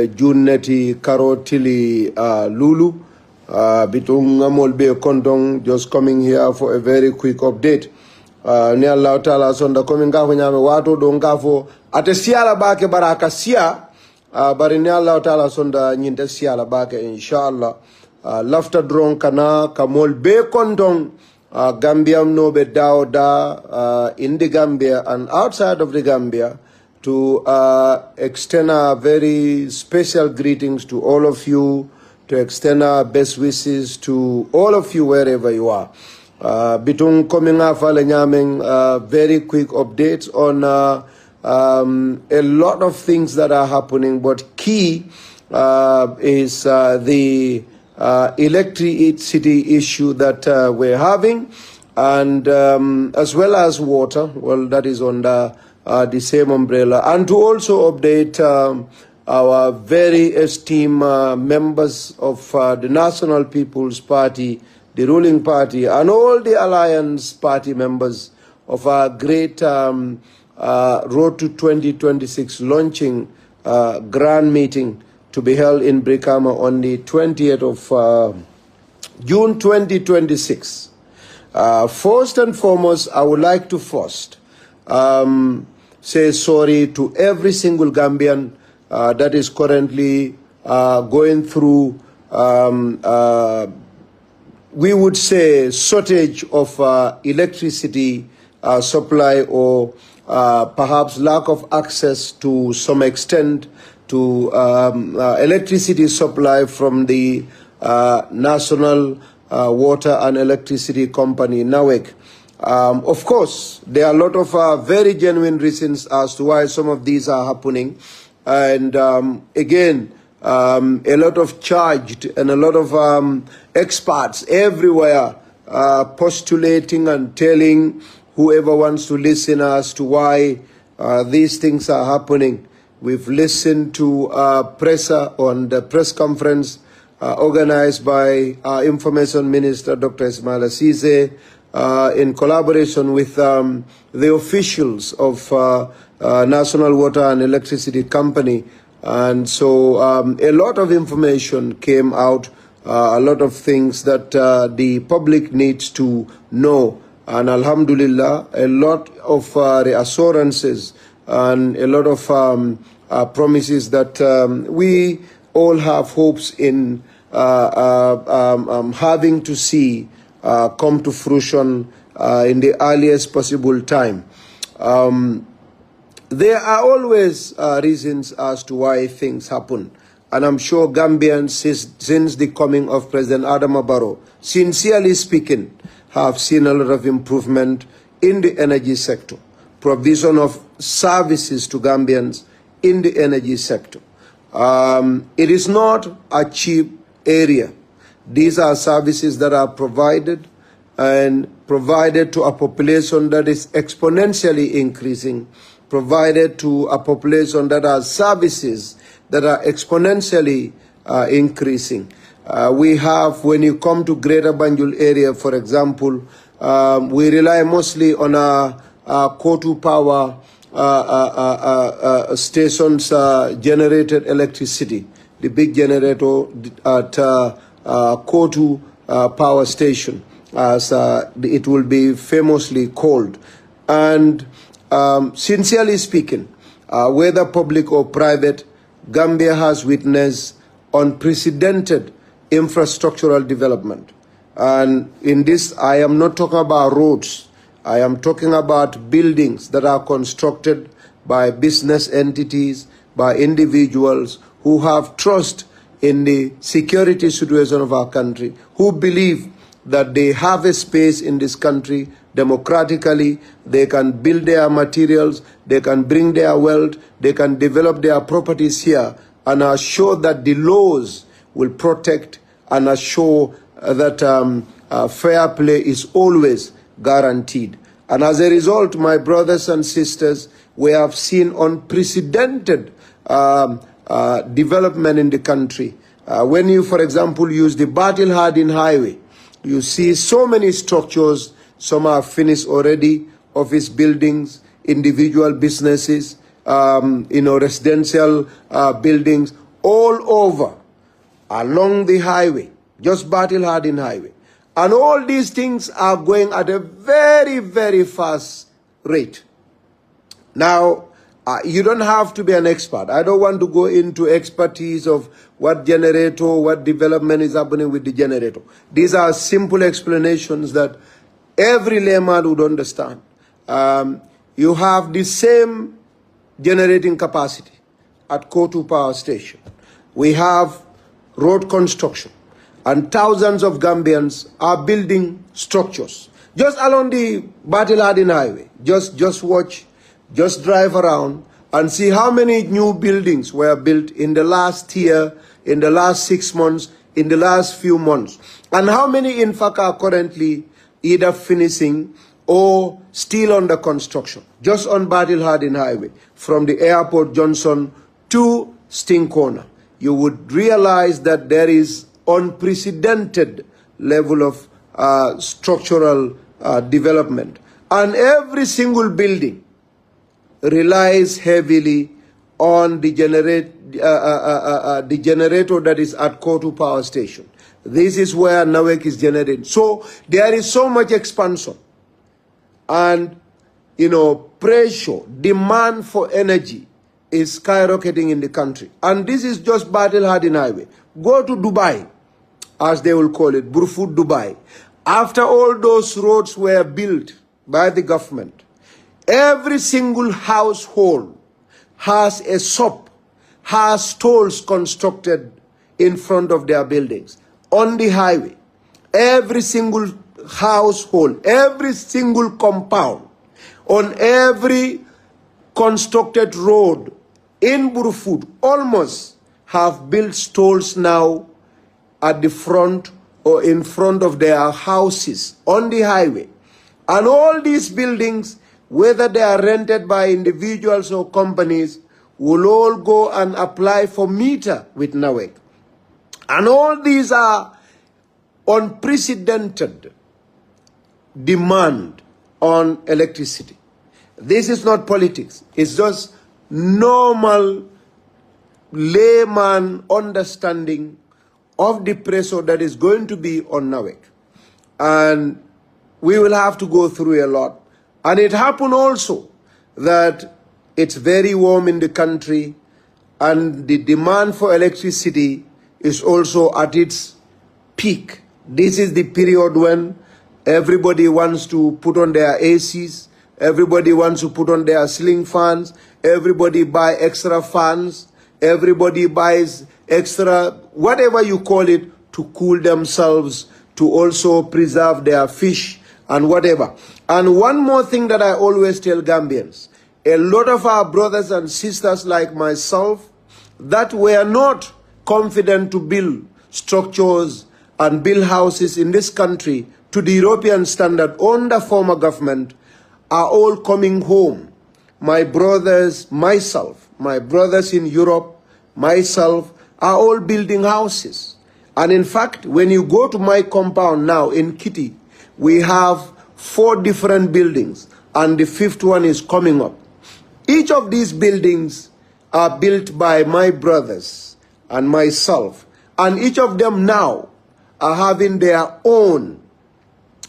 junneti karotili lulu bitung amol be kondong just coming here for a very quick update. Ni Allah Ta'ala sonda coming ngafo nyame wato do ngafo ate siala bake baraka sia bari ni Allah Ta'ala sonda nyinte siala bake inshallah. Lafta drone kana kamol be kondong Gambia no be daoda in the Gambia and outside of the Gambia to extend our very special greetings to all of you, to extend our best wishes to all of you wherever you are. Bitung coming up very quick updates on a lot of things that are happening, but key is the electricity issue that we're having, and as well as water. Well, that is under the same umbrella, and to also update our very esteemed members of the National People's Party, the ruling party, and all the alliance party members of our great Road to 2026 launching grand meeting to be held in Brikama on the 20th of June 2026. First and foremost, I would like to first say sorry to every single Gambian that is currently going through, we would say, shortage of electricity supply, or perhaps lack of access to some extent to electricity supply from the National Water and Electricity Company, NAWEC. Of course, there are a lot of very genuine reasons as to why some of these are happening. And again, a lot of charged and a lot of experts everywhere postulating and telling whoever wants to listen as to why these things are happening. We've listened to presser on the press conference organized by our Information Minister, Dr. Ismail Asise, in collaboration with the officials of National Water and Electricity Company. And so a lot of information came out, a lot of things that the public needs to know. And alhamdulillah, a lot of reassurances and a lot of promises that we all have hopes in having to see come to fruition in the earliest possible time. There are always reasons as to why things happen. And I'm sure Gambians, since the coming of President Adama Barrow, sincerely speaking, have seen a lot of improvement in the energy sector, provision of services to Gambians in the energy sector. It is not a cheap area. These are services that are provided and provided to a population that is exponentially increasing, provided to a population that has services that are exponentially increasing. We have, when you come to Greater Banjul area, for example, we rely mostly on our Kotu power stations generated electricity, the big generator at Kotu power station, as it will be famously called. And sincerely speaking, whether public or private, Gambia has witnessed unprecedented infrastructural development. And in this, I am not talking about roads. I am talking about buildings that are constructed by business entities, by individuals who have trust in the security situation of our country, who believe that they have a space in this country democratically, they can build their materials, they can bring their wealth, they can develop their properties here, and are sure that the laws will protect and assure that fair play is always guaranteed. And as a result, my brothers and sisters, we have seen unprecedented development in the country. When you, for example, use the Battle Hardin Highway, you see so many structures. Some are finished already, office buildings, individual businesses, residential buildings, all over along the highway, just Battle Hardin Highway. And all these things are going at a very, very fast rate. Now, you don't have to be an expert. I don't want to go into expertise of what generator, what development is happening with the generator. These are simple explanations that every layman would understand. You have the same generating capacity at Kotu Power Station. We have road construction, and thousands of Gambians are building structures just along the Battle Hardin Highway. Just watch. Just drive around and see how many new buildings were built in the last year, in the last 6 months, in the last few months. And how many, in fact, are currently either finishing or still under construction. Just on Battle Hardin Highway, from the Airport Johnson to Sting Corner, you would realize that there is unprecedented level of structural development. And every single building relies heavily on the generator that is at Kotu Power Station. This is where NAWEC is generated. So there is so much expansion and, pressure, demand for energy is skyrocketing in the country. And this is just Battle Hardin Highway. Go to Dubai, as they will call it, Burfoot Dubai. After all those roads were built by the government, every single household has a shop, has stalls constructed in front of their buildings on the highway. Every single household, every single compound, on every constructed road in Burfoot almost have built stalls now at the front or in front of their houses on the highway. And all these buildings, whether they are rented by individuals or companies, will all go and apply for meter with NAWEC. And all these are unprecedented demand on electricity. This is not politics. It's just normal layman understanding of the pressure that is going to be on NAWEC. And we will have to go through a lot. And it happened also that it's very warm in the country and the demand for electricity is also at its peak. This is the period when everybody wants to put on their ACs, everybody wants to put on their ceiling fans, everybody buy extra fans, everybody buys extra, whatever you call it, to cool themselves, to also preserve their fish and whatever. And one more thing that I always tell Gambians, a lot of our brothers and sisters like myself that were not confident to build structures and build houses in this country to the European standard under former government are all coming home. My brothers, myself, my brothers in Europe, myself, are all building houses. And in fact, when you go to my compound now in Kitty, we have 4 different buildings, and the 5th one is coming up. Each of these buildings are built by my brothers and myself, and each of them now are having their own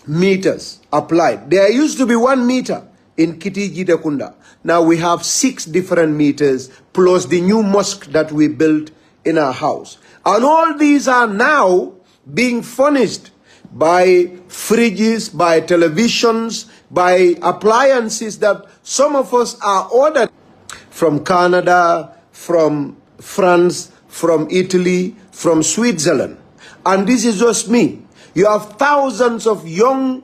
meters applied. There used to be 1 meter in Kitty Gitekunda. Now we have 6 different meters plus the new mosque that we built in our house. And all these are now being furnished by fridges, by televisions, by appliances that some of us are ordered from Canada, from France, from Italy, from Switzerland. And this is just me. You have thousands of young,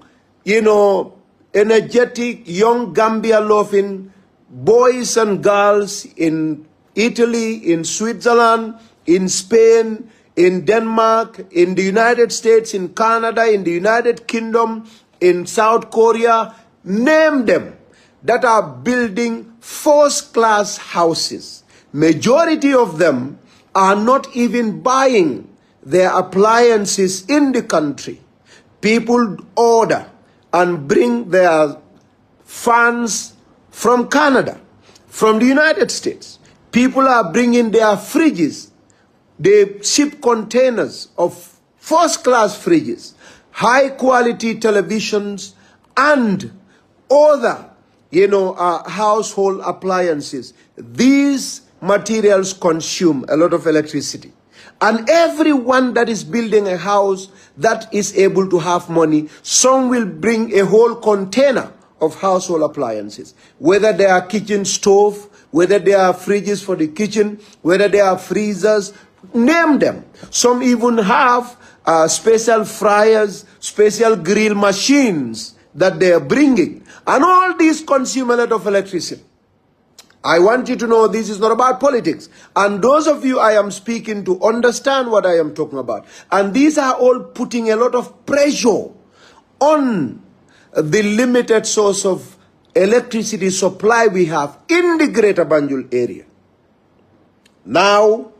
energetic, young Gambia-loving boys and girls in Italy, in Switzerland, in Spain, in Denmark, in the United States, in Canada, in the United Kingdom, in South Korea, name them, that are building first-class houses. Majority of them are not even buying their appliances in the country. People order and bring their fans from Canada, from the United States. People are bringing their fridges They ship containers of first-class fridges, high-quality televisions, and other, household appliances. These materials consume a lot of electricity. And everyone that is building a house that is able to have money, some will bring a whole container of household appliances, whether they are kitchen stove, whether they are fridges for the kitchen, whether they are freezers, name them. Some even have special fryers, special grill machines that they are bringing. And all these consume a lot of electricity. I want you to know this is not about politics. And those of you I am speaking to understand what I am talking about. And these are all putting a lot of pressure on the limited source of electricity supply we have in the Greater Banjul area. Now,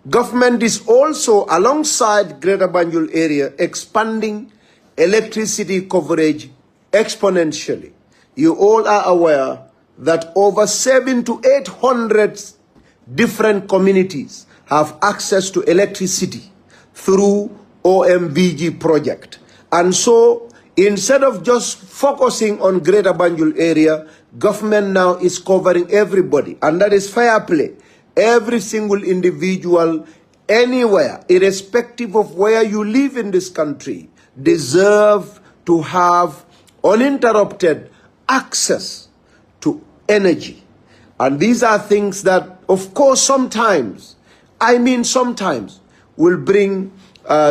government is also, alongside Greater Banjul area, expanding electricity coverage exponentially. You all are aware that over 700 to 800 different communities have access to electricity through OMVG project. And so, instead of just focusing on Greater Banjul area, government now is covering everybody. And that is fair play. Every single individual, anywhere, irrespective of where you live in this country, deserve to have uninterrupted access to energy. And these are things that, of course, sometimes, will bring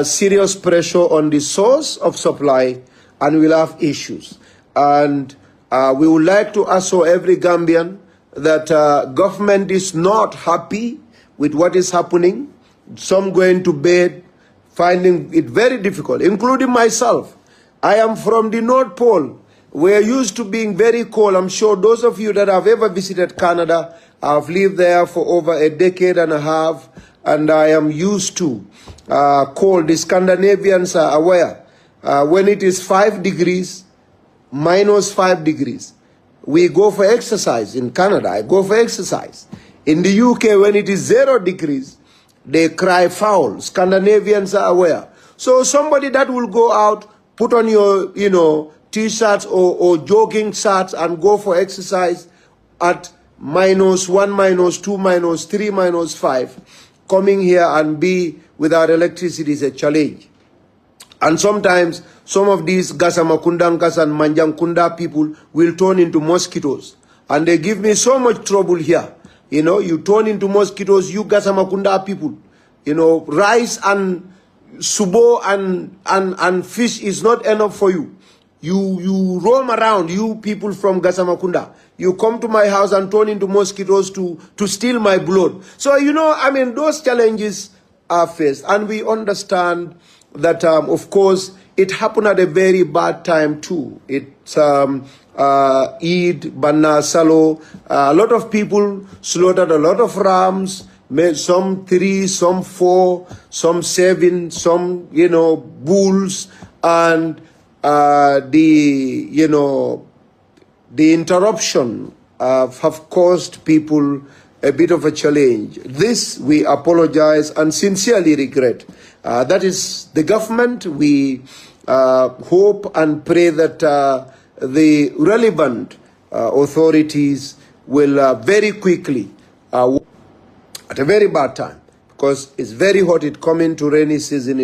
serious pressure on the source of supply, and we'll have issues. And we would like to assure every Gambian that government is not happy with what is happening. Some going to bed, finding it very difficult, including myself. I am from the North Pole. We're used to being very cold. I'm sure those of you that have ever visited Canada, I've lived there for over a decade and a half, and I am used to cold. The Scandinavians are aware. When it is 5 degrees, minus 5 degrees, we go for exercise. In Canada, I go for exercise. In the UK, when it is 0 degrees, they cry foul. Scandinavians are aware. So somebody that will go out, put on your, T-shirts or jogging shirts and go for exercise at -1, -2, -3, -5, coming here and be without electricity is a challenge. And sometimes some of these Gasamakundankas and Manjankunda people will turn into mosquitoes. And they give me so much trouble here. You turn into mosquitoes, you Gasamakunda people. Rice and subo and fish is not enough for you. You roam around, you people from Gasamakunda. You come to my house and turn into mosquitoes to steal my blood. So, those challenges are faced. And we understand that, of course, it happened at a very bad time too. It's Eid, Banna, Salo. A lot of people slaughtered a lot of rams, some 3, some 4, some 7, some, bulls. And the interruption have caused people a bit of a challenge. This we apologize and sincerely regret. That is the government. We hope and pray that the relevant authorities will very quickly, at a very bad time, because it's very hot, it's coming to rainy season,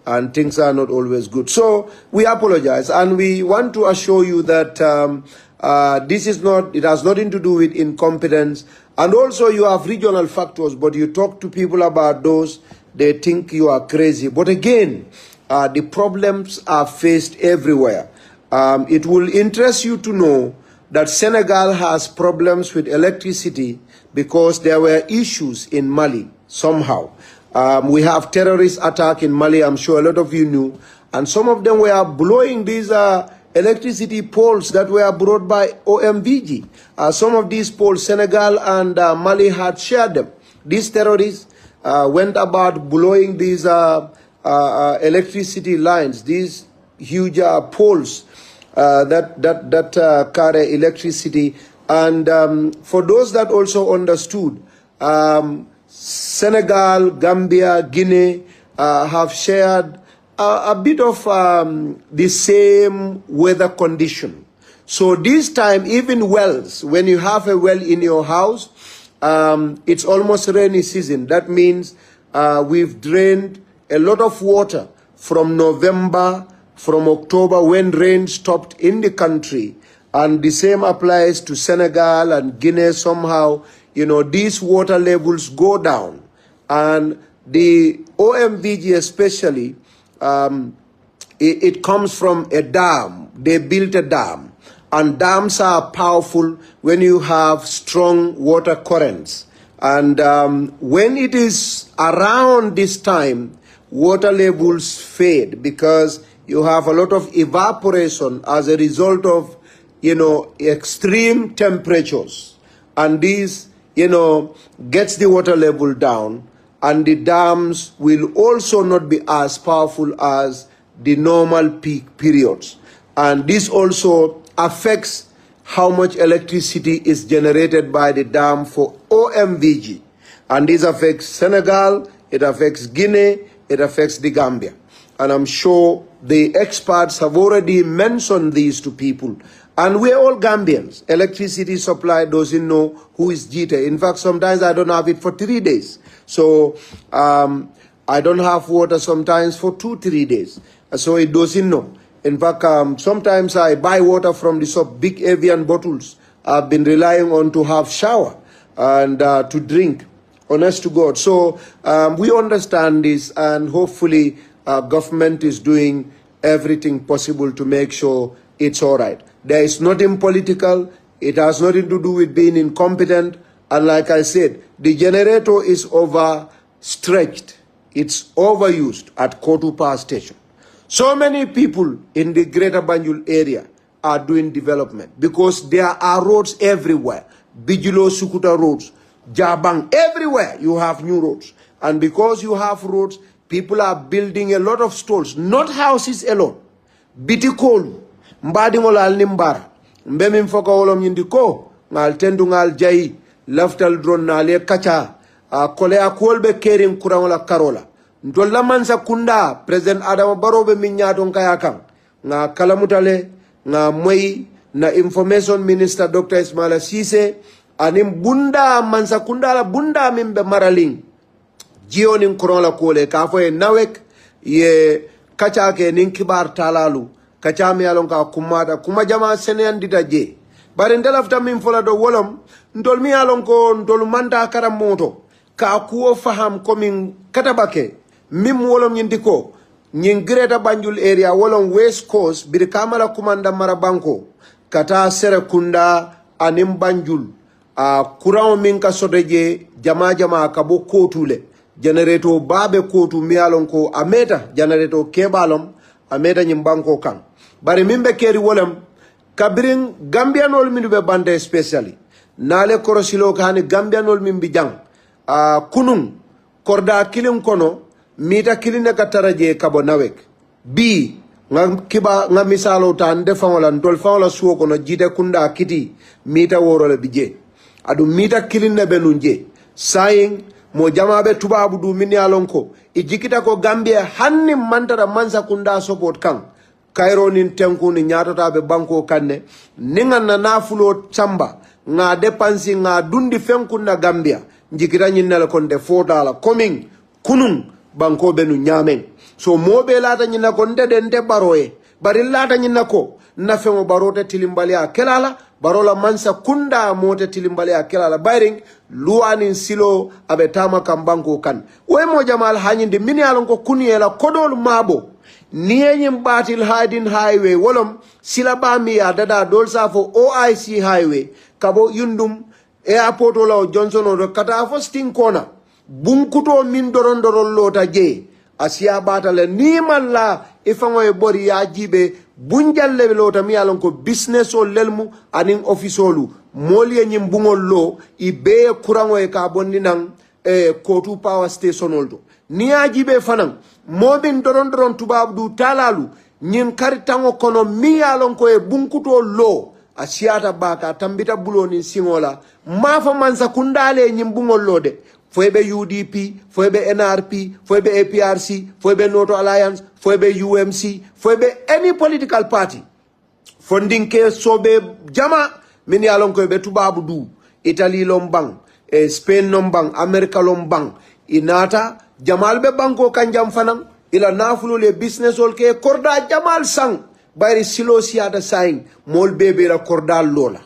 and things are not always good. So we apologize, and we want to assure you that it has nothing to do with incompetence. And also you have regional factors, but you talk to people about those, they think you are crazy. But again, the problems are faced everywhere. It will interest you to know that Senegal has problems with electricity because there were issues in Mali somehow. We have terrorist attack in Mali, I'm sure a lot of you knew, and some of them were blowing these electricity poles that were brought by OMVG. Some of these poles, Senegal and Mali had shared them. These terrorists went about blowing these electricity lines, these huge poles that carry electricity. And for those that also understood, Senegal, Gambia, Guinea have shared a bit of the same weather condition. So this time, even wells, when you have a well in your house, it's almost rainy season. That means we've drained a lot of water from November, from October, when rain stopped in the country. And the same applies to Senegal and Guinea somehow. You know, these water levels go down. And the OMVG especially, it comes from a dam. They built a dam. And dams are powerful when you have strong water currents. And when it is around this time, water levels fade because you have a lot of evaporation as a result of, you know, extreme temperatures. And this, you know, gets the water level down, and the dams will also not be as powerful as the normal peak periods. And this also affects how much electricity is generated by the dam for OMVG. And this affects Senegal, it affects Guinea, it affects the Gambia. And I'm sure the experts have already mentioned these to people. And we're all Gambians. Electricity supply doesn't know who is Gitteh. In fact, sometimes I don't have it for 3 days. So I don't have water sometimes for 2-3 days. So it doesn't know. In fact, sometimes I buy water from the big avian bottles I've been relying on to have shower and to drink. Honest to God. So we understand this, and hopefully government is doing everything possible to make sure it's all right. There is nothing political. It has nothing to do with being incompetent. And like I said, the generator is overstretched. It's overused at Kotu Power Station. So many people in the greater Banjul area are doing development because there are roads everywhere. Bijulo Sukuta roads, Jabang, everywhere you have new roads. And because you have roads, people are building a lot of stalls, not houses alone. Bitikolu, mbadi ngolal nimbara, mbemi mfoka wolom yindiko, ngal tendu ngal jayi, laftal drone nale kacha, kole akolbe kering kurangola karola. Ndola mansa kunda, President Adama Barrow be minyadon kayakang, nga kalamutale, nga mwei, na Information Minister Dr. Ismaila Ceesay, anim bunda mansa kunda la bunda mimbe maraling. Jio nin kurangola kole, kafo ye nawek, ye kacha ke nin kibar talalu, kacha mi alon ka kumada, kumajama seneyan dita je. Bari ndelafta min fola do wolom, ndol mi alon ko ndol manda karam moto, ka kuo faham komin katabake, mim wolom nyindiko, nyin Greater Banjul area wolom West Coast, bir kamala kumanda marabanko, kata Serekunda anim Banjul, kurao minka sodeje, jama kabo kotule, generator babe kotu mi alon ko ameta, generator kebalom, ameta nyimbanko kang. Bari mimbe keri wolom, kabirin Gambianol mindu be bande especially. Nale korosilo kani Gambianol mimbi jang. Kunung, korda kilin kono, mita kiline kataraje kabo nawek. Bi, nga misalo ta ande fangola, ntol fangola suwo kono jite kunda kiti, mita worole bije. Adu mita kiline benunje. Saying, mo jamabe tubabu du mini alonko, ijikita ko Gambia hanni mantara mansa kunda support kang. Kairo nin tenku ni nyatota be banko kanne, ninga na nafulo chamba, nga depansi nga dundi fenku na Gambia, njikita nyinele konde $4, coming, kunung, banko benu nyameng. So mobe lata nyina konde dente baroe, bari lata nyina ko, nafengo barote tilimbalia kelala, barola mansa kunda mote tilimbalia kelala, bayring, luanin silo abetama kambanko kan. We mo jamal hanyindi mini alonko kuniela kodol mabo, niyenyim batil hiding highway wolom silabami ya dada dolsa fo OIC highway kabo yundum airport ola Johnson o kata fo sting corner bunkuto min dorondorol lota je asiya batale ni malla ifango e bori ya jibe bunjalle lota mi alon ko business o lelmu anin office olu moli nyim bungol lo ibe kurango e ka bonni nan Kotu Power Station oldo ni ajibe fanan mobin doron tubabu talalu nyin karitango kono mi alon ko e bunkuto lo asiata baka tambita bulo ni singola mafa mansa kundale nyimbungol lode foybe UDP, foybe NRP, foybe APRC, foybe Noto Alliance, foybe UMC, foybe any political party. Funding ke sobe jama min yalon ko be tubabu du Italy lombang, Spain lombang, America lombang. Inata jamal be banko kanjam fanang ila nafulo le business ol ke korda jamal sang bayri silo siata saing mol bebe la korda lola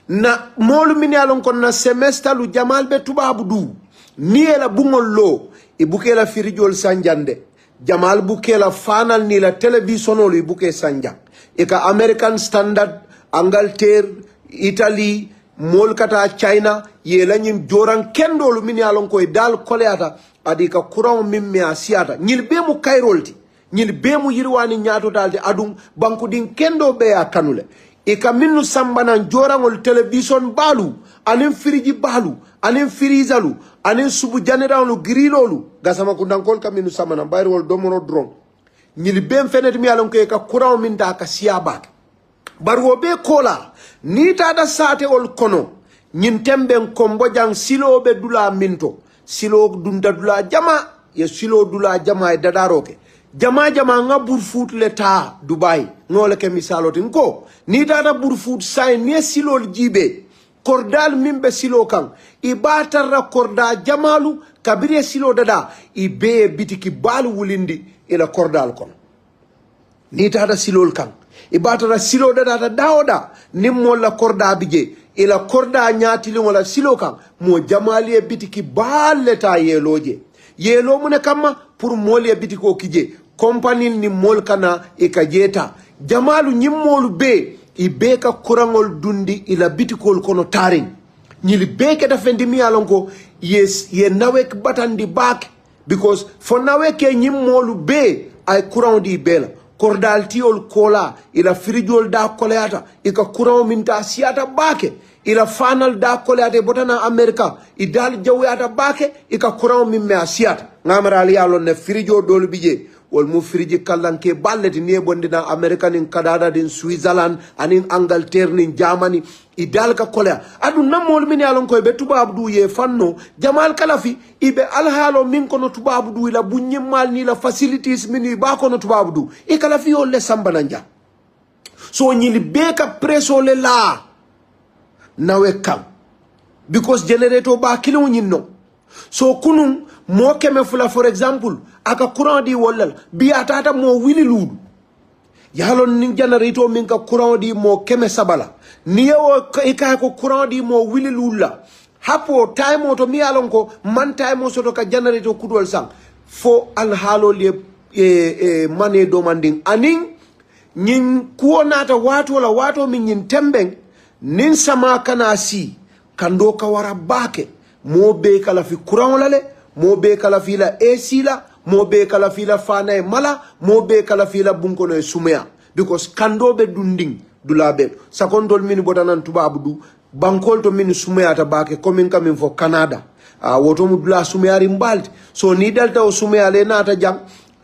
na mol min yalon kon na semester lu jamal be tubabu du ni la bungol lo e buke la firijol sanjande jamal buke la fanal ni la television ol e buke sanja e ka American Standard, Angleterre, Italy, mol kata China ye la nyim joran kendolu min yalon koy dal koleata adi ka courant min me asiata nyil be mu kayrolti nyil be mu yirwani nyaato dalde adum banku din kendo be ya kanule e ka minnu sambanan jorangol television balu anin firiji balu anin firizalu anin subu janeralu grilolu gasama ko dankol ka minnu sambanan bayrol domono dron nyil be fenet mi yalon koy ka courant min da ka siaba barwo be kola ni tada sate ol kono nyin temben kombo jang silo be dula minto silo dunda dula jama ye silo dula jama e dadaroke jama nga burfut leta Dubai ngole ke misalo tin ko ni tada burfut say ne silo jibe kordal mimbe silo kan ibatara korda jamalu kabire silo dada ibe bitiki balu wulindi ila kordal kon ni tada silo kan ibatara silo dada daoda nimmo la korda bije ila korda nyati wala silo kan mo jamali e bitiki baleta yeloje yelo mune kama pour moli e bitiko kije compagnie ni mol kana e kajeta jamalu nyimmolu be i be ka kurangol dundi ila bitikol kono taring nyili be ke da fendi mi alonko yes ye nawek batandi back because for naweke nyimmolu be ay kurang di bela kordal tiol kola ila firijol da koleata ika kurang minta siata bake ila fanal da koleata botana America idal jawata bake ika kurang mimme asiata ngamara ali alon ne firijo dolu bije wol mu firiji kallanke balleti ni bondina America nin Canada din Switzerland anin Angleterre nin Germany idal ka kolea adu namol min alon koy be tubabu du ye fanno jamal kalafi ibe alhalo min kono tubabu du ila bunyimal ni la facilities min ba kono tubabu du e kalafi yo le sambananja so nyili be ka preso le la nawe kam because generator ba kilo nyinno so kunun mo keme fula for example aka courant di wolal bi atata mo wili ludu yalon nin generator min ka courant di mo keme sabala niyo ka ko courant di mo wili lula hapo time auto mi alon ko man time so to ka generator kudol sang fo al halo le mane demanding anin nyin kuonata watu wala watu min nyin tembeng nin sama kana si kando ka wara bake mo be kala fi courant lale mo be kala fi la AC la mo be kala fi la fana e mala mo be kala fi la bunkono e sumea because kando be dunding dulabe sakondol min botanan tubabu du bankol to min sumea ta bake komin kamin fo Canada woto mu dula sumea rimbalti so ni dalta o sumea le nata jang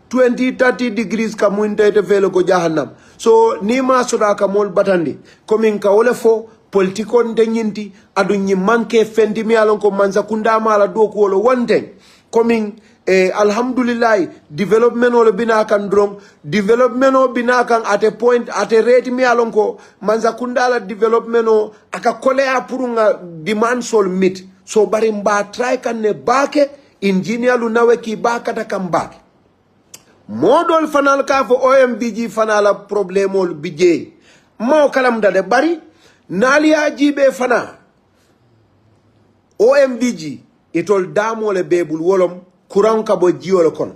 20-30 degrees ka muinte te fele ko jahannam so ni ma soda ka mol batandi komin ka wole fo politiko ndenyinti adu nyi manke fendi mi alon ko manza kunda mala do ko wolo wonten coming alhamdulillah development o bina kan drum development o bina kan at a point at a rate mi alon ko manza kunda la development o aka kole a purunga demand sol meet so bari mba try kan ne bake engineer lu nawe ki baka ta kam bake modol fanal ka fo OMBG fanala problemol bije mo kalam dade bari Nalia jibe fana OMBG itol damole bebul wolom kuran ka bo jiol kon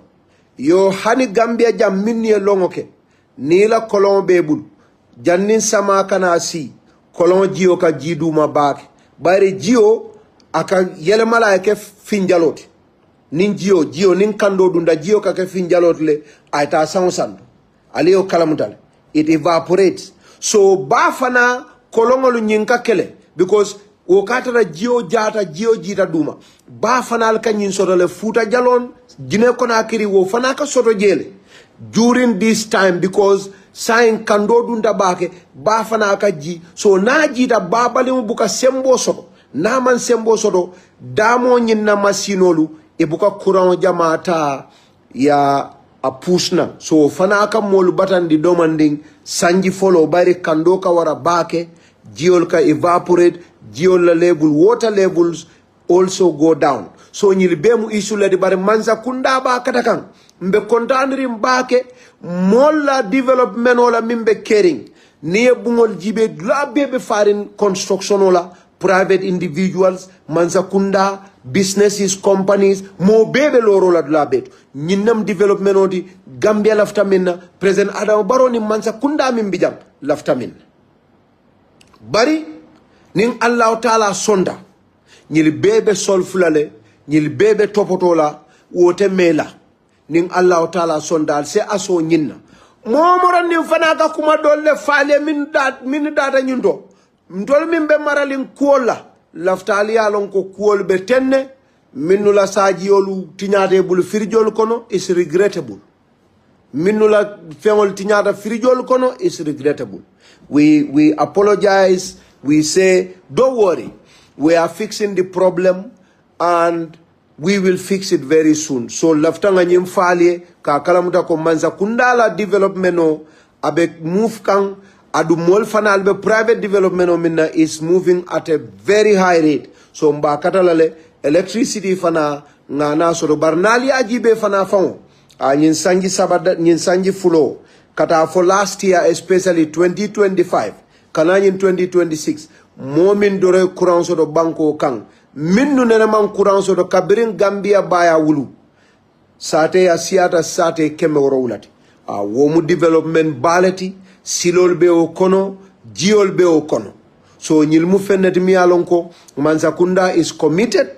yo hani Gambia jam minni longoke ni la kolon bebul jannin sama kana si kolon jio ka jiduma baake bare jio aka yele malaike finjalote nin jio nin kando dunda jio ka ke finjalote le ayta sansanto aliyo kalamutal it evaporates so ba fana kolongolu nyinka kele because o katara jio jita duma ba fanal ka nyin soto le futa jalon jine kona kiri wo fana ka soto jele during this time because sain kando dunda bake ba fana ka ji so na jita babali mu buka sembo soto naman sembo soto damo nyinna masinolu e buka courant jamata ya a pusna so fana kam molu batandi domanding sanji follow bari kando ka wara bake jiol ka evaporate jiol la level water levels also go down so nyil bemu issue la di bari manza kunda ba katakan mbe kontandri mbake molla development wala mimbe caring niye bungol jibe la bebe farin construction wala private individuals manza kunda businesses companies mo bebe loro la beto nyinam development odi Gambia lafta minna president Adam Barrow ni manza kunda min bijam lafta minna bari nin Allah taala sonda nyil bebe sol fulale nyil bebe topotola wote mela nin Allah taala sonda se aso nyinna momoran nin fana ka kuma dolle faale min data nyundo mtol min be maralin kuola laftali alon ko kuol be tenne minula sajiolu tinyade bul firjol kono is regrettable minula feŋol tinyada firjol kono is regrettable we apologize we say don't worry we are fixing the problem and we will fix it very soon so laftanga nyim falie ka kalamuta ko manza kundala development no abe move kan adu mol fanal be private development o minna is moving at a very high rate so mba katalale electricity fana ngana so barnali ajibe fana fon nyin sanji sabada nyin sanji fulo kata for last year especially 2025 kana nyin 2026 momin dore courant so do banko kan minnu nena man courant so do kabirin Gambia baya wulu sate ya siata sate keme wulati womu development balati silol be o kono jiol be o kono so nyil mu fennet mi alonko Manzakunda is committed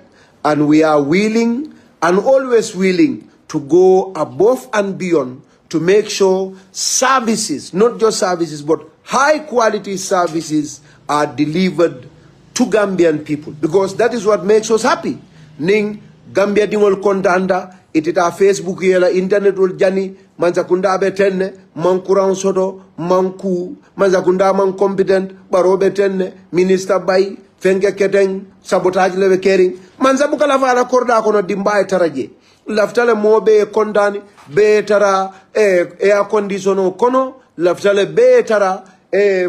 and we are willing and always willing to go above and beyond to make sure services, not just services but high quality services are delivered to Gambian people because that is what makes us happy ning Gambia dingol kontanda itita Facebook yela internet ul jani Manzakunda be tenne man courant soto manku Manzakunda man competent Barrow be tenne minister bay fenke keteng sabotage lebe kering Manzabuka la fara korda kono dimbaye taraje laftale mobe kondani be tara air conditioner kono laftale be tara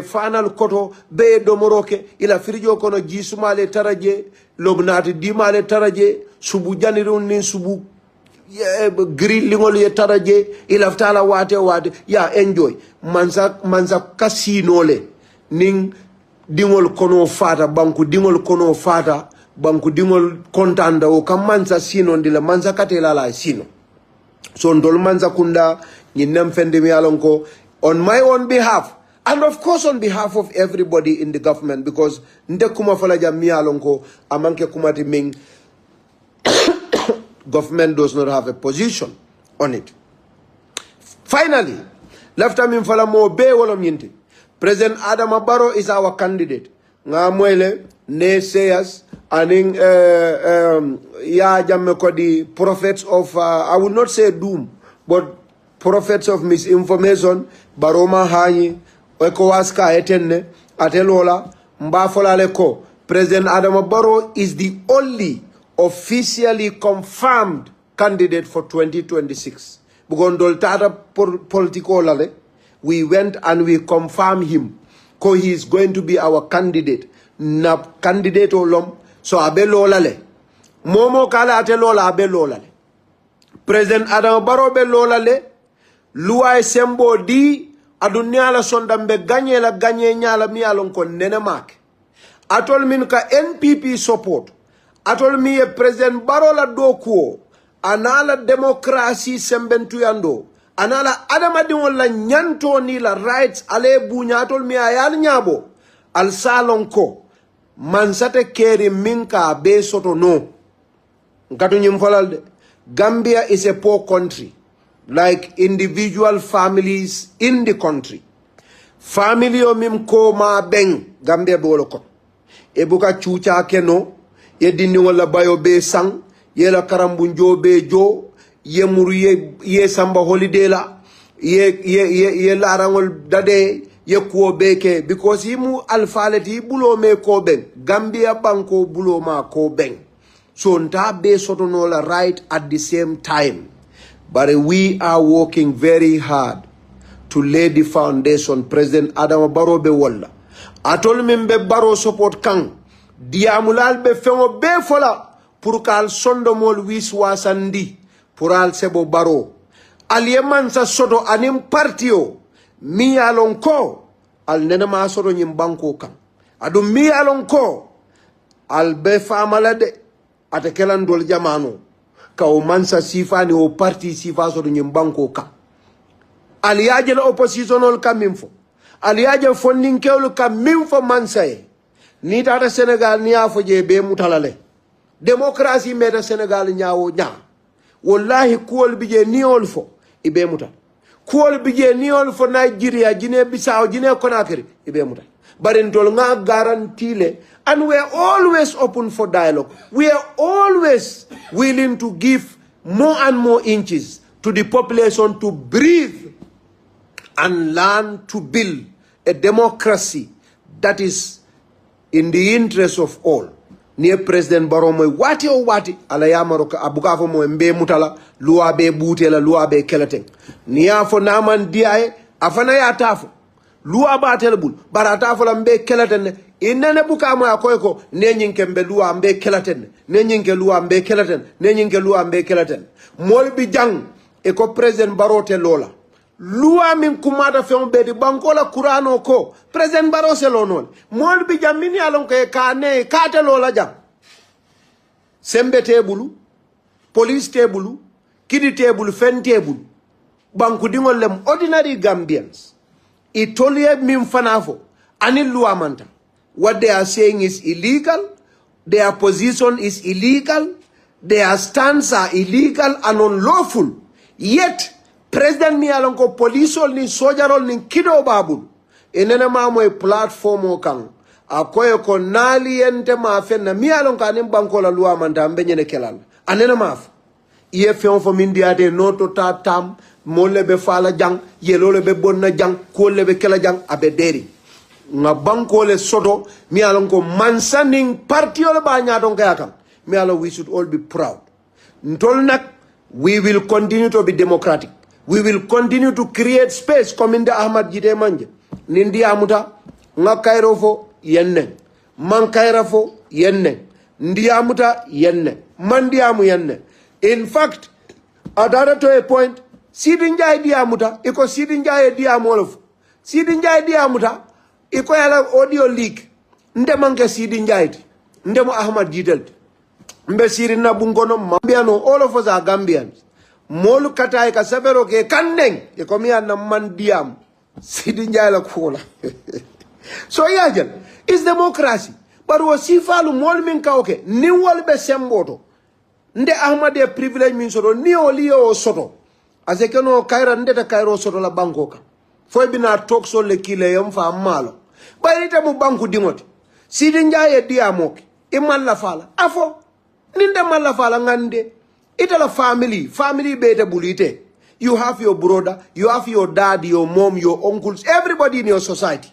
fanal koto be domoroke ila frijo kono jisumale taraje lobnati dimale taraje subu janirun nin subu grillingol ye taraje ilaftala wate ya enjoy manza kasinole ning dingol kono fata banku dingol kono fata banku dingol kontanda o kam manza sino ndila manza katela la sino so ndol Manzakunda nyinem fende mi alonko on my own behalf and of course on behalf of everybody in the government because ndekuma falaja mi alonko amanke kumati ming government does not have a position on it. Finally, left time in Falamo Bay Wolomyinti. President Adam Barrow is our candidate. Ngamwele, naysayers, and ya jamekodi prophets of I would not say doom, but prophets of misinformation, Baroma Hani, Ekowaska etenne, Atelola, Mbafola Leko. President Adam Barrow is the only officially confirmed candidate for 2026. Bugondol tata political lale. We went and we confirmed him. Ko he is going to be our candidate. Na candidate olom. So abe lolale. Momo kala ate lola abe lolale. President Adam Barrow be lolale. Luai sembo di adunyala sondambe ganye la ganye nyala miyalon kon nene mak. Atol min ka NPP support. Atol mi e President Barrow la dokuo anala demokrasi sembentu yando anala adama diŋol la nyanto ni la rights ale bunya atol mi ayal nyabo al salon ko mansate keri minka be soto no ngatu nyim falal de Gambia is a poor country like individual families in the country family o mim ko ma beng Gambia be wolo ko ebuka chucha keno ye dindi wala bayo be sang ye la karambunjo be jo ye muru ye samba holiday la ye larangol dade ye ko beke because himu alfaleti bulo me ko ben Gambia banko bulo ma ko ben so nta be sotonola right at the same time but we are working very hard to lay the foundation President Adama Barrow be walla atol membe Barrow support kan diamulal be fengo be fola pour kal sondomol wis wasandi pour al sebo Barrow aliyeman sa soto anim partio mi alon ko al nenema soto nyim banko kan adu mi alon ko al be famala de atekelan dol jamano ka o mansa sifani o parti sifa soto nyim banko kan aliyaje la oppositionol kam minfo aliyaje fonninkewlu kam minfo mansaye ni tata Senegal ni afo je be mutalale démocratie meta Senegal nyaawo nya wallahi kuol bije niol fo ibe mutal kuol bije niol fo Nigeria Guinea Bissau Guinea Conakry ibe mutal barin tol nga guarantee and we are always open for dialogue. We are always willing to give more and more inches to the population to breathe and learn to build a democracy that is in the interest of all. Near President Barrow moy wati o wati ala yamaro ka abuka fo mo mbe mutala luwa be butela luwa be keleten niya fo naman diaye afana ya tafo luwa ba telbul bara tafo la mbe keleten inene buka mo akoy ko nenyin kembe luwa mbe keleten nenyin ke luwa mbe keleten nenyin ke luwa mbe keleten mol bi jang e ko President Barrow te lola luwa min kumata fen be di bankola kurano ko President Barrow se lonon mol bi jamini alon ko kane kate lola jam sembe tebulu police tebulu kidi tebulu fen tebulu banku dingol lem ordinary Gambians itolie min fanafo anil luwa manta what they are saying is illegal, their position is illegal, their stance are illegal and unlawful, yet President mi alonko policeol ni sojarol ni kido babul enene mamo e platform o kan akoye ko nali ente ma fenna mi alonko anim banko la loi manta mbenyene kelal anene maf iye fion fo min diade noto ta tam molle be fala jang yelole be bonna jang kolle be kela jang abe deri nga banko le soto mi alonko mansaning partiol ba nyadon kayakam mi alo we should all be proud ntol nak we will continue to be democratic. We will continue to create space kominde Ahmed Gitteh manje nindi amuta nga kairo fo yenne man kaira fo yenne ndi amuta yenne man di amu yenne in fact adara to a point Sidi Njai di amuta iko Sidi Njai di amolof Sidi Njai di amuta iko yala audio leak nde manke Sidi Njai nde mo Ahmed Gitteh mbe siri na bungono mambiano all of us are Gambians molu katay ka sabero ke kandeng e komi na man diam Sidi Njai la kola so yajal is democracy but wo sifalu mol min ka okay ni wol be semboto nde Ahmad e privilege min soto ni oli o soto azeke no kaira nde ta kairo soto la banko ka foy bina tok so le kile yam fa malo bayita mu banku dimoti Sidi Njai e diamoke e man la fala afo ninde man la fala ngande itala family beta bulite. You have your brother, you have your dad, your mom, your uncles, everybody in your society.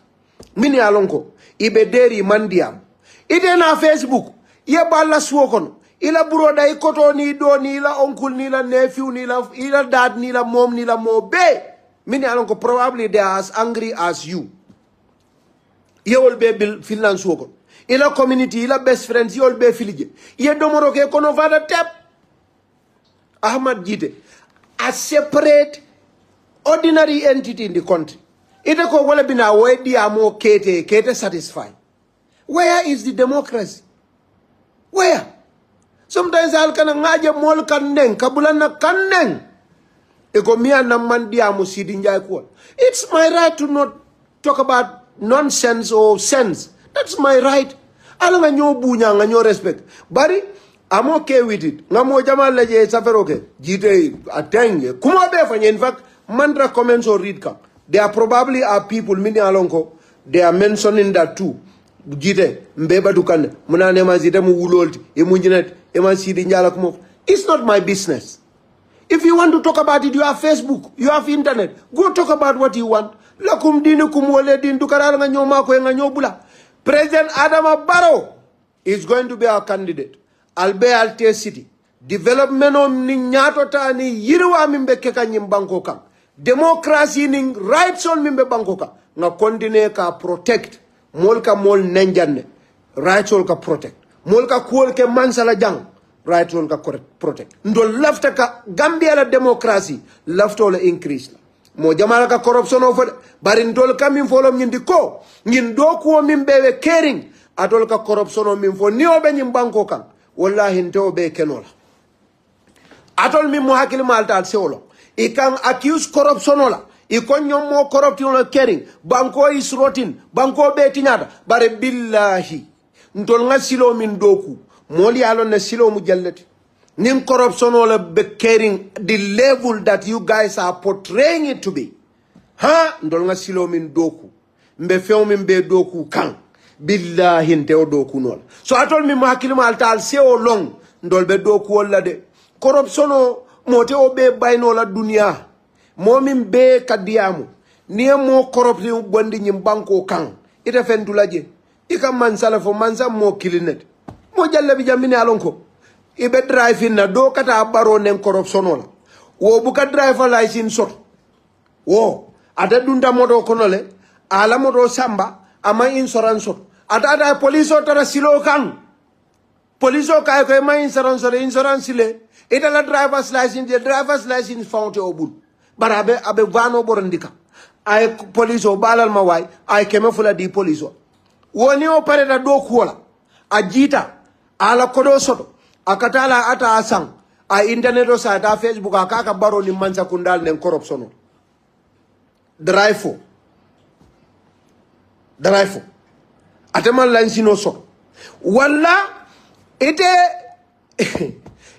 Mini alonko, ibe deri mandiam. Ite na Facebook, ye bala suokono. Ila brother ikoto ni do ni la uncle ni la nephew ni la ila dad ni la mom ni la mobe. Mini alonko probably they are as angry as you. Ye will be finland suokono. Ila community, ila best friends, you will be filije. Ye domoro ke kono fada tap. Ahmed Gitteh, a separate, ordinary entity in the country. Ite ko wala bina wedi amo kete satisfied. Where is the democracy? Where? Sometimes I'll kana ngaje mol kaneng, kabulana kaneng. Eko miya naman di amo Sidi Njai ko. It's my right to not talk about nonsense or sense. That's my right. Ala nga nyo bunya, nga nyo respect. Bari, I'm okay with it. Ngamo jamal leje safero okay. Gitteh atenge. Kuma be in fact mandra comments or read ka. There probably are people mini alonko. They are mentioning that too. Gitteh mbeba dukane. Muna nema zite mu ulolti. Emunjinet. Eman Sidi Njala kumof. It's not my business. If you want to talk about it, you have Facebook. You have internet. Go talk about what you want. lakum dinukum wale din dukaral nga nyoma ko nga nyobula. President Adama Barrow is going to be our candidate. Albe Alte City. Development on ni nyato ta ni yirwa mimbe keka nyimbanko kan. Democracy ni rights on mimbe banko kan. Nga kondine ka protect. Mol ka mol nenjanne. Rights ol ka protect. Mol ka kuol ke mansala jang. Rights ol ka protect. Ndo lafta ka Gambia la democracy. Lafta ol increase la. Mo jamala ka corruption of bari ndol ka min folom nyindi ko. Nyindo ko mimbe caring. Atol ka corruption o min fo ni obe nyimbanko kan. Wallahi nte obe kenola. Atol mi mo hakili malta al seolo. I can accuse corruption ola. I kon nyom mo corruption ola caring. Banko is rotten. Banko be tinyata. Bare billahi. Ntol nga silo min doku. Moli alon na silo mu jalleti. Nim corruption ola be caring the level that you guys are portraying it to be. Ha? Ntol nga silo min doku. Mbe feo min be doku kan. Billahi nte o doku nola. So atol mi mo hakili malta al seo long. Ndol be doku ola de. Corruption o mote obe bayno la dunia momin be kadiamu ni mo corrupti bondi nyim banko kan ita fendulaje ika mansala fo mansa mo kilinet mo jalle bi jamini alonko ibe drive na do kata baro nen corruption la wo buka driver license sot wo ada dunda moto konole ala moto samba ama insurance sot ada police tara silo kan police kay ko ma insurance le ita la driver's license found obul barabe abe vano borandika ay police o balal ma way ay keme fula di police woni o pare da do kuola ajita ala kodo soto akatala ata asang ay internet o sa da Facebook akaka baro ni mansa kundal nen corruption drive atamal lansino so walla ite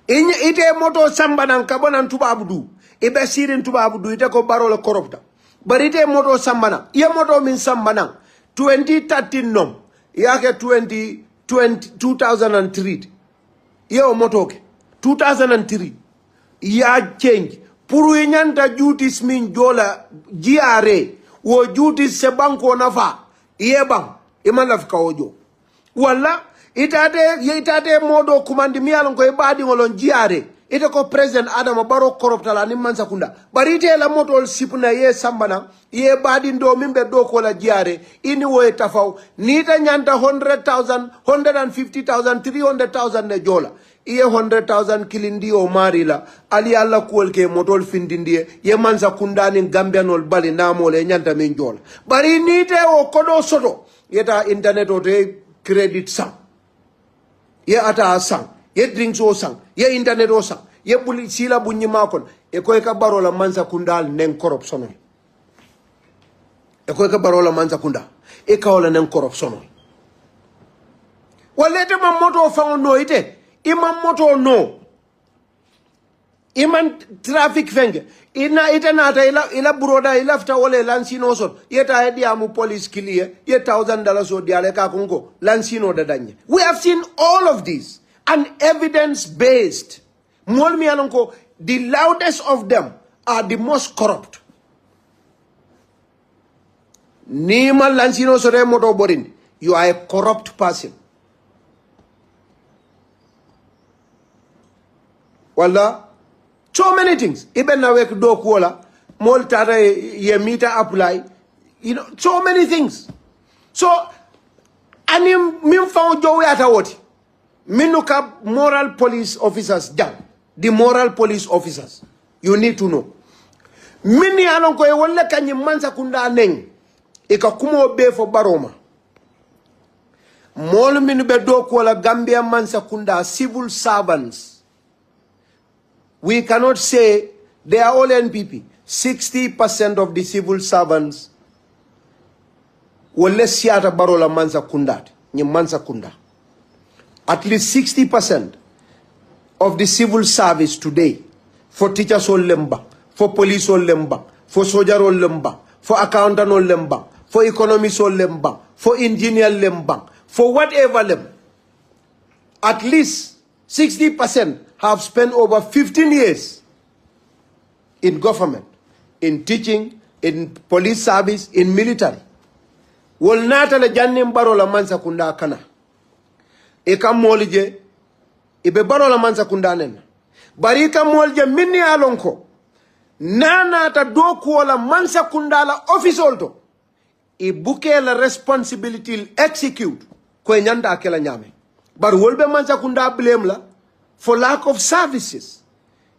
ite moto sambanan kabonan tubabu du ibe sirin tubabu du ite ko baro le corrupta bari ite moto sambana ye moto min sambanan 2013 nom yake 2003 ye o moto ke 2003 ya change pour nyanta duties min jola giare wo duties se banko nafa ye bang imalaf kawojo wala itate modo kumandi miyalon ko e baadi ngolon jiare ite ko president Adama Barrow corruptala ni mansa kunda bari ite la motol sipna ye sambana ye baadi ndo mimbe do ko la jiare ini wo tafaw ni ta nyanta 100,000 150,000 300,000 ne jola iye 100,000 kilindi o marila ali alla kuol ke motol findindie ye mansa kunda ni gambianol bali namole nyanta min jola bari ni te o kodo soto yeta internet o te credit sam ye ata sang ye drinks o sang ye internet o sang ye buli sila bunyi makon e ko ka barola mansa kundal nen corruption e ko ka barola mansa kunda e ka wala nen corruption walete ma moto fa no ite imam moto no iman traffic fenge ina itanata ila buroda ila fta wala lansino so yeta hedi amu police clear ye $1,000 so diale ka kungo lansino da danye. We have seen all of this and evidence based. Molmi alonko the loudest of them are the most corrupt. Nima lansino so remoto borin, you are a corrupt person. Wala so many things. Even now we do kuola, moltara ye meter apply, you know, so many things. So, anim min found joy at what? Minuka moral police officers down. The moral police officers. You need to know. Mini alonko e wala kanyi mansa kunda neng. Ika kumo be for Baroma. Molu minu be do kuola Gambia mansa kunda civil servants. We cannot say they are all NPP. 60% of the civil servants wale siata barola mansa kundat. Nye mansa kunda. At least 60% of the civil service today, for teachers all lemba, for police all lemba, for soldier all lemba, for accountant all lemba, for economist all lemba, for engineer lemba, for whatever lemba. At least 60% have spent over 15 years in government, in teaching, in police service, in military. Wol nata le jannim Barrow la mansa kunda kana. Eka molije, ibe Barrow la mansa kunda nen. Bari eka molije minni alonko. Nana ta doku wala mansa kunda la office olto. I buke la responsibility execute ko nyanda akela nyame. But wolbe mansa kunda blame la for lack of services.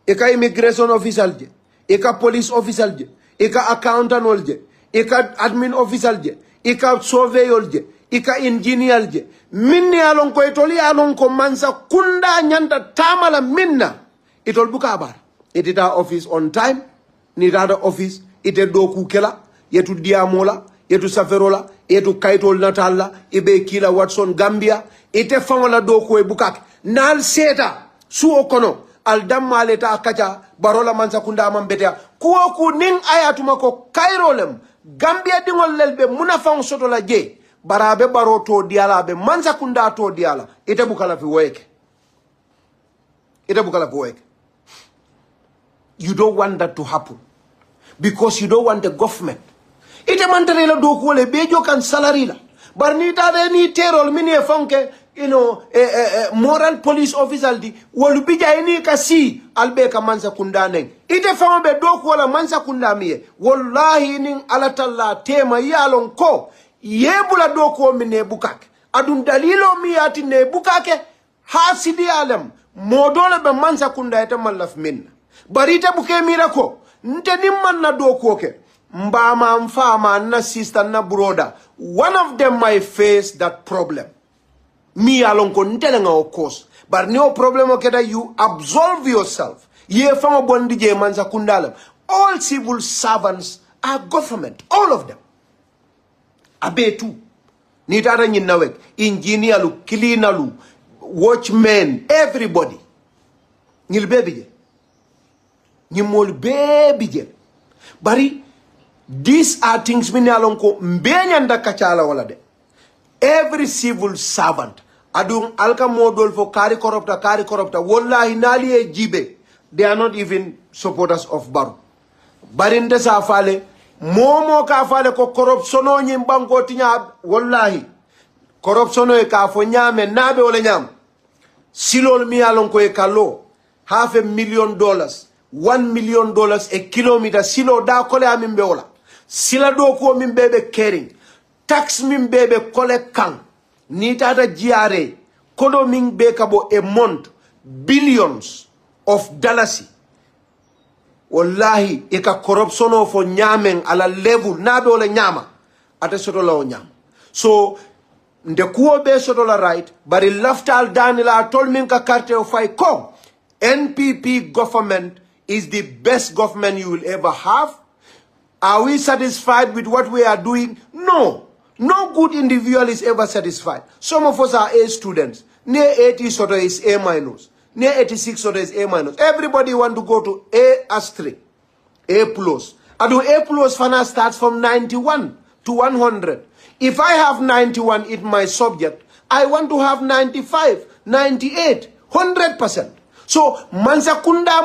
Eka immigration official je, eka police official je, eka accountant je, eka admin official je, eka surveyor je, eka engineer je. Minni alon ko itoli alon ko mansa kunda nyanda tamala minna. Itol buka abar. Itita office on time, ni rada office, ite doku kela, yetu diamola, yetu saferola, yetu kaitol natala, ibe kila Watson Gambia, ite fangola doku e bukak. Nal seta, suo kono, al dammaleta akacha, barola mansa kunda amambetea. Kuoku ning ayatuma ko kairolem, Gambia dingol lelbe munafang soto la je, barabe baro to diala, be mansa kunda to diala, ite bukala fi weke. Ite bukala fi weke. You don't want that to happen. Because you don't want the government. Ite mantare la doku wale bejo kan salary la. Barnita de ni terror mini e fonke, moral police officer di wolu bija ini kasi albe ka mansa kunda neng. Ite fama be doku wala mansa kunda miye. Wallahi ning alatalla tema yalon ko yebula doku mine bukake. Adun dalilo miyati ne bukake hasidi alam modole be mansa kunda ete malaf minna. Barita buke mirako nte nimman na doku ke. Mbama mfama na sister na brother. One of them might face that problem. Me alone kontelenga of course. But no problem okay that you absolve yourself. Ye fama bondi je mansa kundalem. All civil servants are government. All of them. Abetu. Nitara nyinawek. Engineer lu, cleaner lu, watchmen, everybody. Nil baby je. Nimol baby je. Bari these are things mini alonko mbenyanda kachala wala de. Every civil servant adung alka modol for kari corrupta wallahi nali e jibe. They are not even supporters of Barrow. Barinde sa fale momo ka fale ko corruptiono nyimbanko tinya wallahi corruptiono e ka fo nyame nabe wala nyam silol mi alonko e kalo $500,000 $1 million a kilometer silo da kole amimbe wala sila do ko min bebe caring tax min bebe kole kan ni tata jiare kodo min be kabo a month billions of dollars wallahi eka corruption of nyamen ala level nabe wala nyama ate soto la nyama so nde kuo be soto la right bari laftal danila tol min ka carte o fay ko NPP government is the best government you will ever have. Are we satisfied with what we are doing? No. No good individual is ever satisfied. Some of us are A students. Near 80 sort of is A minus. Near 86 sort of is A minus. Everybody want to go to A asterisk, A plus. And A plus finance starts from 91 to 100. If I have 91 in my subject, I want to have 95, 98, 100%. So, Mansakunda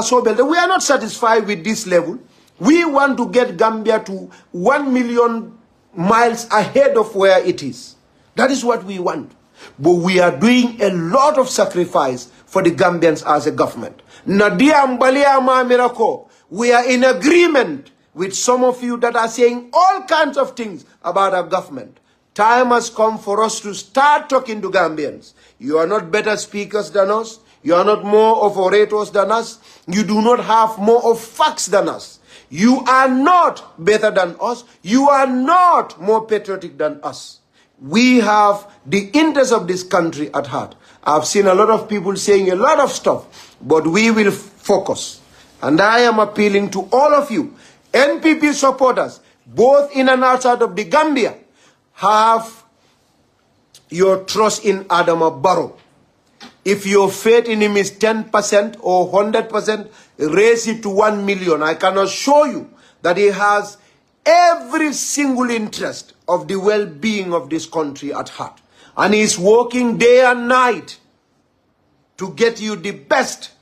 Sobel, we are not satisfied with this level. We want to get Gambia to 1 million miles ahead of where it is. That is what we want. But we are doing a lot of sacrifice for the Gambians as a government. Nadia Mbalia Ma Miracle, we are in agreement with some of you that are saying all kinds of things about our government. Time has come for us to start talking to Gambians. You are not better speakers than us. You are not more of orators than us. You do not have more of facts than us. You are not better than us. You are not more patriotic than us. We have the interests of this country at heart. I've seen a lot of people saying a lot of stuff, but we will focus. And I am appealing to all of you, NPP supporters, both in and outside of the Gambia, have your trust in Adama Barrow. If your faith in him is 10% or 100%, raise it to 1 million. I can assure you that he has every single interest of the well-being of this country at heart. And he is working day and night to get you the best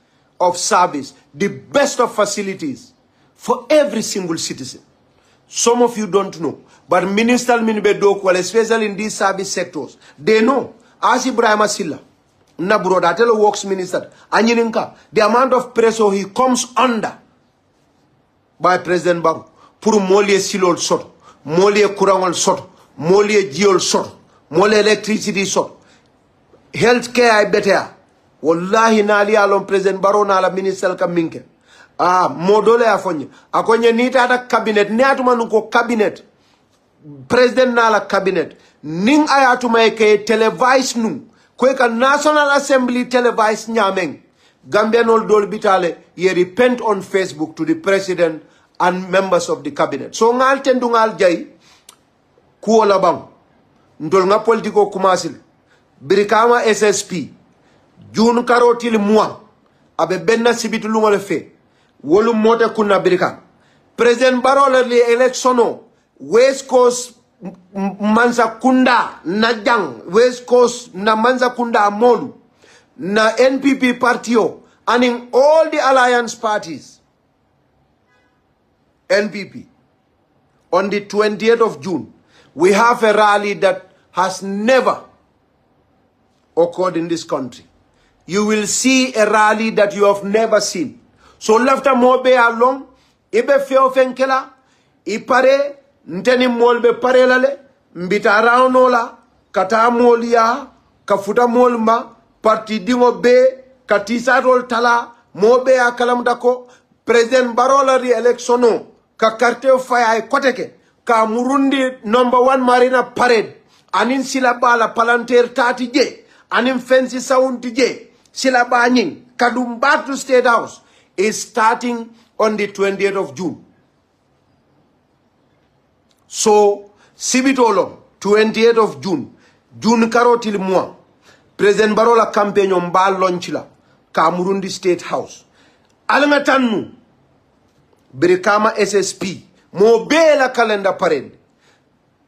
of service, the best of facilities for every single citizen. Some of you don't know. But minister Minbedo, especially in these service sectors, they know. As Ibrahim Silla, na broda, tell works minister, Anyininka, the amount of pressure he comes under by President Barrow. Pour molie silol sort, molie kurangol sort, molie giol sort, molie electricity sort. Healthcare I better. Wallahi nali alon President Barrow na la minister kaminke. Modole afonye. Akonye nita ata cabinet, ne atuma nuko cabinet. President na la cabinet. Ning ayatuma eke televise nu. Kweka National Assembly televise nyameng. Gambian old dol bitale ye repent on Facebook to the president and members of the cabinet. So ngal tendu ngal jay kuola bang. Ndol nga politiko kumasil. Birikama SSP. June karotil mwa. Abe benna sibitu lungole fe. Wolu mote kuna birika. President Barrow le electiono. West Coast Mansa Kunda na jang. West Coast na Mansa Kunda molu. Na NPP partio. And in all the alliance parties. NPP. On the 20th of June. We have a rally that has never occurred in this country. You will see a rally that you have never seen. So lafta mobe along, ibe feo fenkela, ipare, nteni molbe parelale, mbita raunola, kata molia, kafuta molma, parti dingo be, katisa rol tala, mobe akalamdako, President Barrow la re-electiono, ka karte faya koteke, ka murundi #1 Marina Parade, anin silaba la palantir tati je, anin fancy sound je, silaba nying, kadumbatu State House, is starting on the 20th of June. So, Sibitolo, 20th of June, June karotil mwa, President Barrow la campaign on bal launchila, Kamurundi State House. Alangatanu, Birikama SSP, mo be la calendar parade.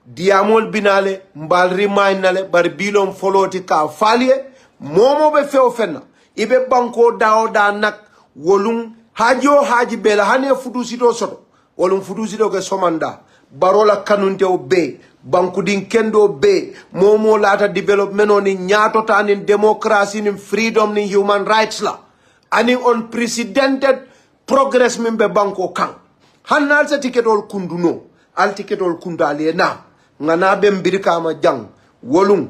Diamol binale, mbal remind barbilom foloti ka falye, momo be feo fenna, ibe banko dao da nak, wolum haji bela hane futu sito soto wolum futu sito ke somanda barola kanunte o be bankudin kendo be momo lata development on nyato tan in democracy in freedom in human rights la ani unprecedented progress mimbe banko kan hanal sa ticket ol kunduno al ticket ol kundale na ngana be mbirika ma jang wolum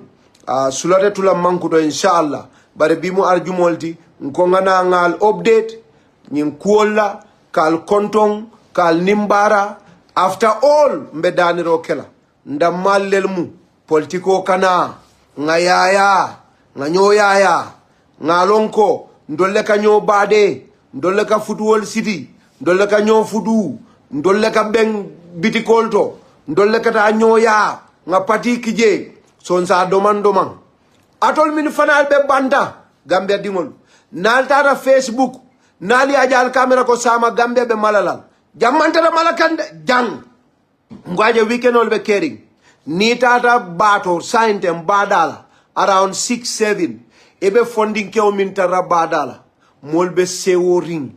sulate tula mankudo inshallah bare bimu arjumolti nko ngana ngal update nyin kuola kal kontong kal nimbara after all mbedani rokela ndamallel mu politiko kana ngayaya nganyoyaya ngalonko ndolle ka nyo bade ndolle ka football city ndolle ka nyo fudu ndolle ka ben bitikolto ndolle ka ta nyoya nga pati kije sonsa doman atol min fanal be banda Gambia dingol naltara Facebook nali ajal kamera ko sama Gambia be malalal jamantara malakande jang ngwaje weekend be caring ni tata bato saintem badala around 6-7 ebe funding kew min tara badala molbe sewo ring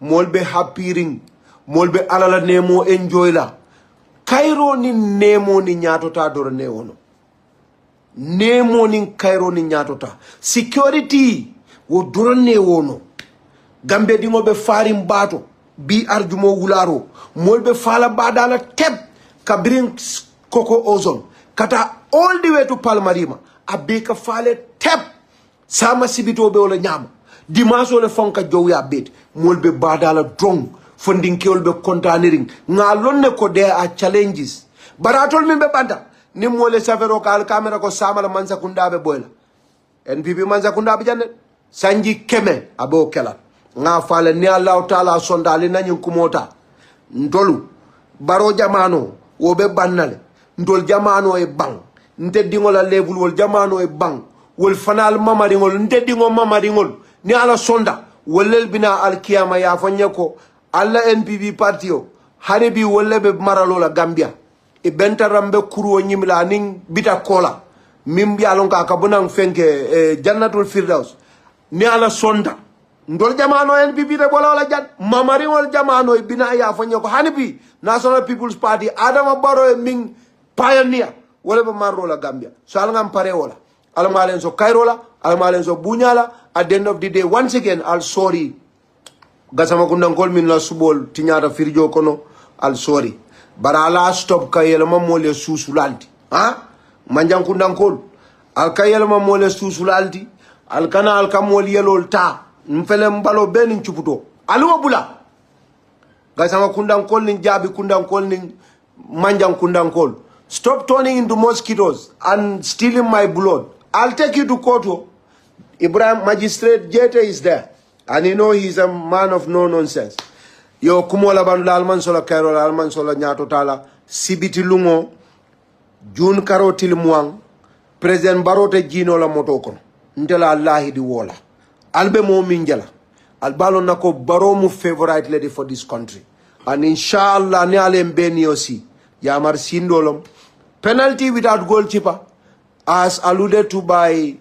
molbe happy ring molbe alala nemo enjoy la kairo ni nemo ni nyatota doro ne wono nemo ni kairo ni nyatota security wo dorone wono Gambia dingo be farim bato bi arjumo wularo molbe fala badala teb kabrin koko ozone kata all the way to Palmarima abe ka fale teb sama sibito be wala nyama dimaso le fonka jowya bet molbe badala drong funding keol be containing ngalonne ko there are challenges baratol mimbe banda ni mole safero kal camera ko sama la mansa kundabe boyla NPP mansa kundabe janne sanji keme abo kela nga fale ni Allah taala sondali nanyin kumota ndolu baro jamano wobe bannale ndol jamano e bang nte dingola level wol jamano e bang wol fanal mamaringol nte dingo mamaringol ni ala sonda wolel bina al kiyama ya fanyako alla NPP partio harebi wollebe maralola Gambia e bentarambe kurwo nyimla ning bita kola mim yalon ka kabunan fenke jannatul firdaus ni ala sonda ndol jamano NPP de bola wala jat mamari wal jamano bina ya fanyo ko hanibi National People's Party Adama Barrow ming pioneer wala ba marola Gambia so al ngam pare wala al malen so kairola al malen so bunyala at the end of the day once again I'll sorry gasama kundankol min la subol tinyata firjo kono I'll sorry but ala stop kayela mamole susulalti ha manjang kundankol al kayela mamole susulalti al kana al kamol yelol ta mfele mbalo benin chuputo aluwa bula gasama kundankol nin jabi kundankol nin manjang kundankol stop turning into mosquitoes and stealing my blood. I'll take you to court. Ibrahim Magistrate Gitteh is there. And you know he's a man of no nonsense. Yo kumola bandu alman sola kairo alman sola nyato tala sibiti lungo jun karo tilmuang President Barrow te jino la motoko ntela Allah di wola albe mo minjala albalo nako Barrow mu favorite lady for this country and inshallah ne ale mbeni aussi yamar sindolom penalty without goalkeeper as alluded to by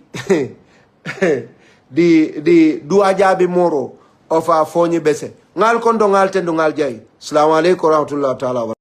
the Duajabi Moro of our Fonyi Bese. Ngal kondo ngal tendo ngal jai. Assalamu alaikum warahmatullahi ta'ala.